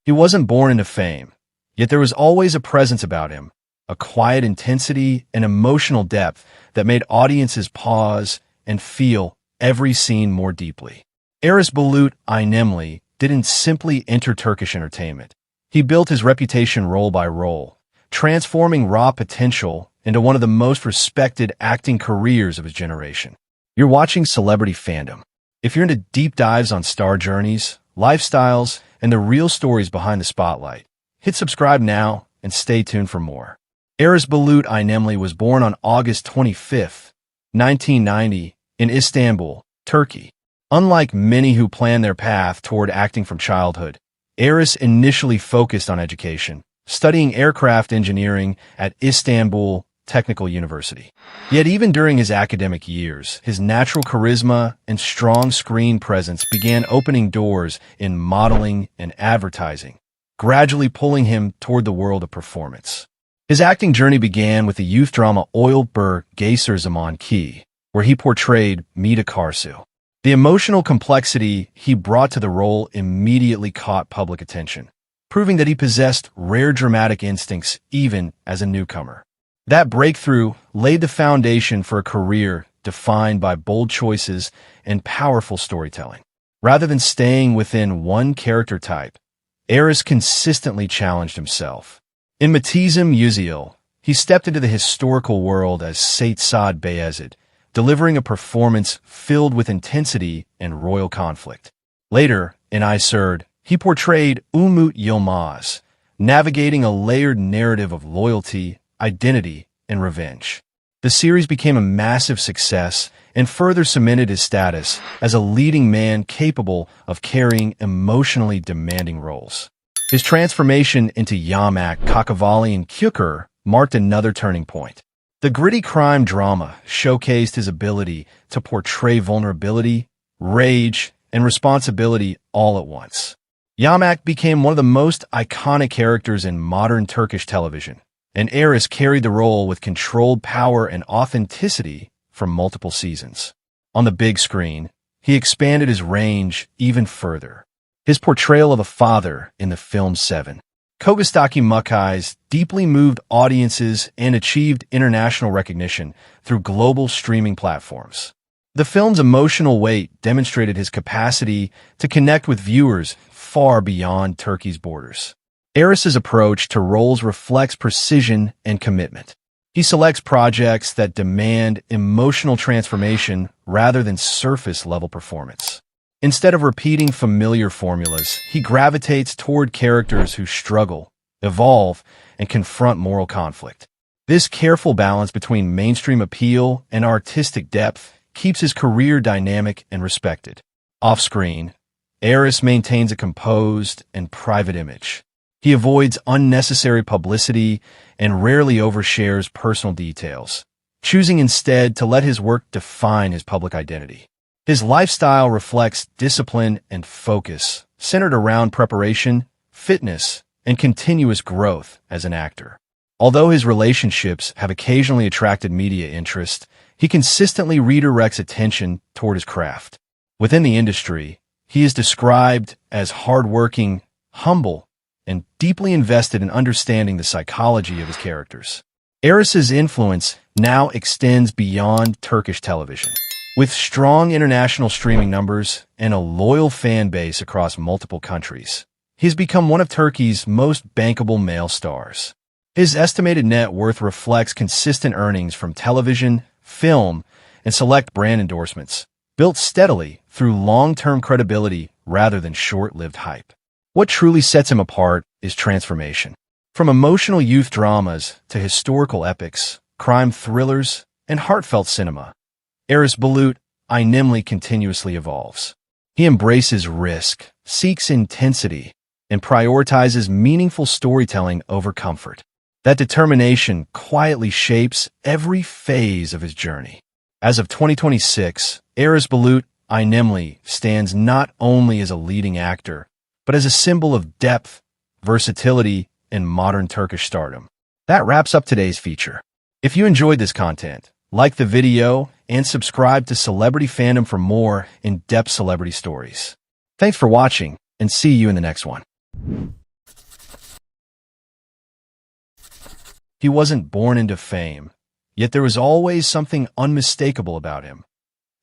He wasn't born into fame, yet there was always a presence about him, a quiet intensity and emotional depth that made audiences pause and feel every scene more deeply. Aras Bulut İynemli didn't simply enter Turkish entertainment. He built his reputation role by role, transforming raw potential into one of the most respected acting careers of his generation. You're watching Celebrity Fandom. If you're into deep dives on star journeys, lifestyles, and the real stories behind the spotlight, hit subscribe now and stay tuned for more. Aras Bulut İynemli was born on August 25, 1990, in Istanbul, Turkey. Unlike many who plan their path toward acting from childhood, Aras initially focused on education, studying aircraft engineering at Istanbul Technical University. Yet even during his academic years, his natural charisma and strong screen presence began opening doors in modeling and advertising, gradually pulling him toward the world of performance. His acting journey began with the youth drama Oil Bir Geyser Zaman Ki, where he portrayed Mida Karsu. The emotional complexity he brought to the role immediately caught public attention, proving that he possessed rare dramatic instincts even as a newcomer. That breakthrough laid the foundation for a career defined by bold choices and powerful storytelling. Rather than staying within one character type, Aras consistently challenged himself. In Matizm Yüzyıl, he stepped into the historical world as Sait Saad Beyazıt, delivering a performance filled with intensity and royal conflict. Later, in I Serd, he portrayed Umut Yilmaz, navigating a layered narrative of loyalty, identity, and revenge. The series became a massive success and further cemented his status as a leading man capable of carrying emotionally demanding roles. His transformation into Yamak, Kakavali, and Kükür marked another turning point. The gritty crime drama showcased his ability to portray vulnerability, rage, and responsibility all at once. Yamak became one of the most iconic characters in modern Turkish television, and Aras carried the role with controlled power and authenticity for multiple seasons. On the big screen, he expanded his range even further. His portrayal of a father in the film Seven, Kogastaki Mukay's deeply moved audiences and achieved international recognition through global streaming platforms. The film's emotional weight demonstrated his capacity to connect with viewers far beyond Turkey's borders. Aras's approach to roles reflects precision and commitment. He selects projects that demand emotional transformation rather than surface-level performance. Instead of repeating familiar formulas, he gravitates toward characters who struggle, evolve, and confront moral conflict. This careful balance between mainstream appeal and artistic depth keeps his career dynamic and respected. Off-screen, Aras maintains a composed and private image. He avoids unnecessary publicity and rarely overshares personal details, choosing instead to let his work define his public identity. His lifestyle reflects discipline and focus, centered around preparation, fitness, and continuous growth as an actor. Although his relationships have occasionally attracted media interest, he consistently redirects attention toward his craft. Within the industry, he is described as hardworking, humble, and deeply invested in understanding the psychology of his characters. Aras's influence now extends beyond Turkish television. With strong international streaming numbers and a loyal fan base across multiple countries, he has become one of Turkey's most bankable male stars. His estimated net worth reflects consistent earnings from television, film, and select brand endorsements, built steadily through long-term credibility rather than short-lived hype. What truly sets him apart is transformation. From emotional youth dramas to historical epics, crime thrillers, and heartfelt cinema, Aras Bulut İynemli continuously evolves. He embraces risk, seeks intensity, and prioritizes meaningful storytelling over comfort. That determination quietly shapes every phase of his journey. As of 2026, Aras Bulut İynemli stands not only as a leading actor, but as a symbol of depth, versatility, and modern Turkish stardom. That wraps up today's feature. If you enjoyed this content, like the video and subscribe to Celebrity Fandom for more in-depth celebrity stories. Thanks for watching, and see you in the next one. He wasn't born into fame, yet there was always something unmistakable about him.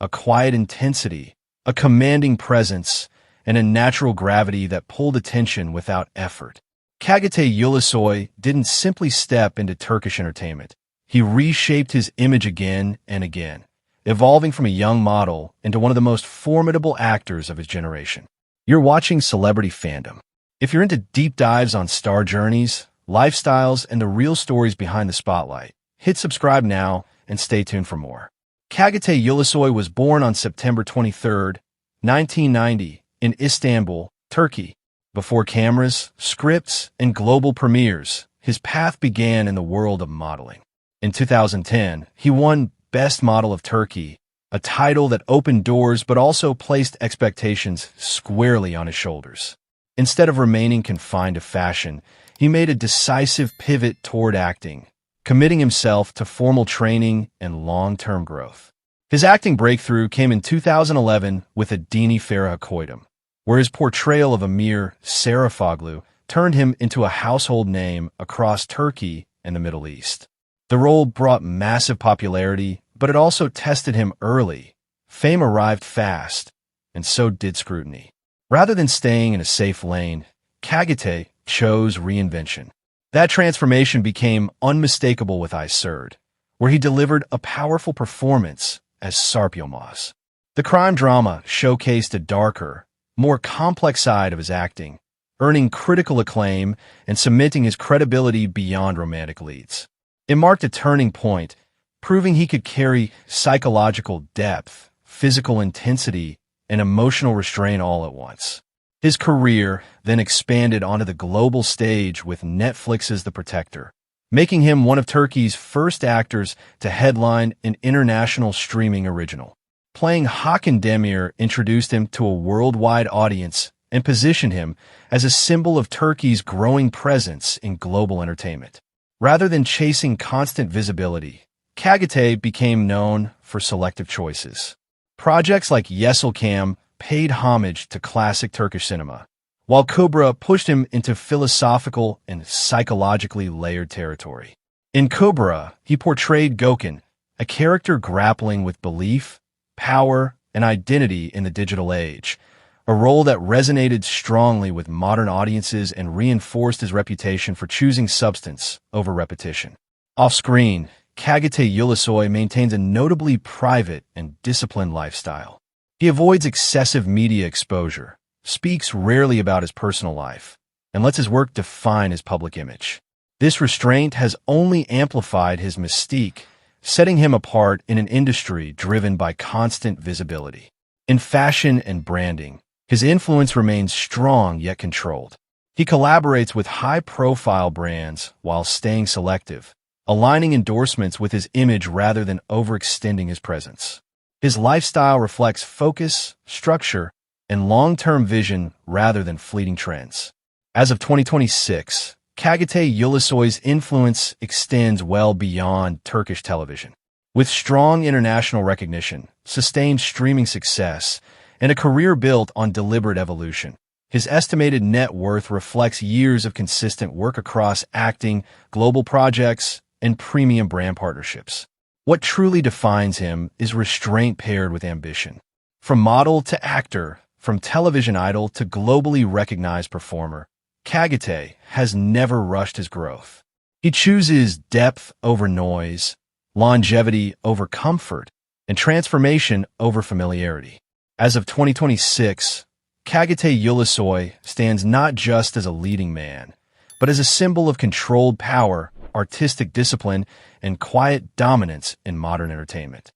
A quiet intensity, a commanding presence, and a natural gravity that pulled attention without effort. Kagete Ulusoy didn't simply step into Turkish entertainment. He reshaped his image again and again, evolving from a young model into one of the most formidable actors of his generation. You're watching Celebrity Fandom. If you're into deep dives on star journeys, lifestyles, and the real stories behind the spotlight, hit subscribe now and stay tuned for more. Kagete Ulusoy was born on September 23, 1990, in Istanbul, Turkey. Before cameras, scripts, and global premieres, his path began in the world of modeling. In 2010, he won Best Model of Turkey, a title that opened doors but also placed expectations squarely on his shoulders. Instead of remaining confined to fashion, he made a decisive pivot toward acting, committing himself to formal training and long-term growth. His acting breakthrough came in 2011 with Adini Farah Koydum, where his portrayal of Amir Sarafoglu turned him into a household name across Turkey and the Middle East. The role brought massive popularity, but it also tested him early. Fame arrived fast, and so did scrutiny. Rather than staying in a safe lane, Kagete chose reinvention. That transformation became unmistakable with Iserd, where he delivered a powerful performance as Sarp Yılmaz. The crime drama showcased a darker, more complex side of his acting, earning critical acclaim and cementing his credibility beyond romantic leads. It marked a turning point, proving he could carry psychological depth, physical intensity, and emotional restraint all at once. His career then expanded onto the global stage with Netflix's The Protector, making him one of Turkey's first actors to headline an international streaming original. Playing Hakan Demir introduced him to a worldwide audience and positioned him as a symbol of Turkey's growing presence in global entertainment. Rather than chasing constant visibility, Kagete became known for selective choices. Projects like Yeşilçam paid homage to classic Turkish cinema, while Kubra pushed him into philosophical and psychologically layered territory. In Kubra, he portrayed Gökhan, a character grappling with belief, power, and identity in the digital age, a role that resonated strongly with modern audiences and reinforced his reputation for choosing substance over repetition. Off-screen, Kagete Ulusoy maintains a notably private and disciplined lifestyle. He avoids excessive media exposure, speaks rarely about his personal life, and lets his work define his public image. This restraint has only amplified his mystique, setting him apart in an industry driven by constant visibility. In fashion and branding, his influence remains strong yet controlled. He collaborates with high-profile brands while staying selective, aligning endorsements with his image rather than overextending his presence. His lifestyle reflects focus, structure, and long-term vision rather than fleeting trends. As of 2026, Kagete Ulusoy's influence extends well beyond Turkish television. With strong international recognition, sustained streaming success, and a career built on deliberate evolution, his estimated net worth reflects years of consistent work across acting, global projects, and premium brand partnerships. What truly defines him is restraint paired with ambition. From model to actor, from television idol to globally recognized performer, Kagete has never rushed his growth. He chooses depth over noise, longevity over comfort, and transformation over familiarity. As of 2026, Kagete Ulusoy stands not just as a leading man, but as a symbol of controlled power, artistic discipline, and quiet dominance in modern entertainment.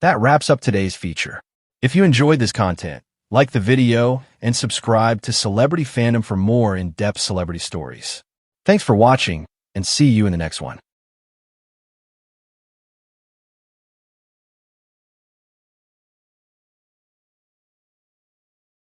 That wraps up today's feature. If you enjoyed this content, like the video and subscribe to Celebrity Fandom for more in-depth celebrity stories. Thanks for watching, and see you in the next one.